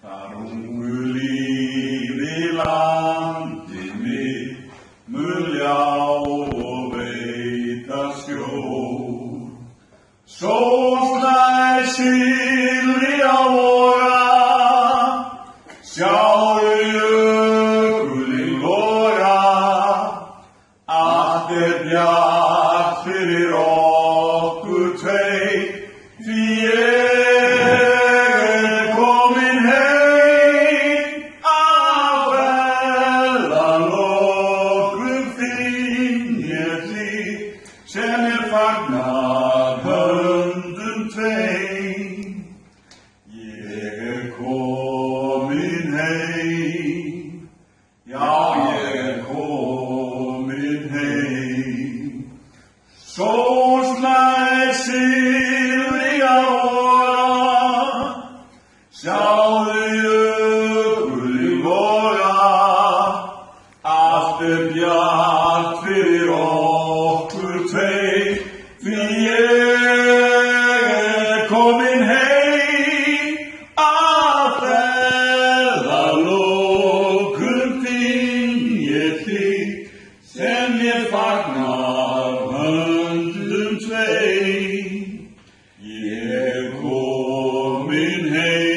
Þar ungu lífi landið mitt mun ljá og veita skjól. Sól slær sigri á vora, sjáðu jökulinn loga, allt bjart fyrir okkur tveir, því ég kominn heim af ferðalokum finn ég þig sem fagnar höndum tveim. Ég kominn heim, já ég kominn heim. Sól slær sigri á vora, sjáðu jökulinn loga, allt bjart fyrir okkur tveir, því ég kominn heim af ferðalokum finn ég þig sem fagnar höndum tveim. Ég kominn heim.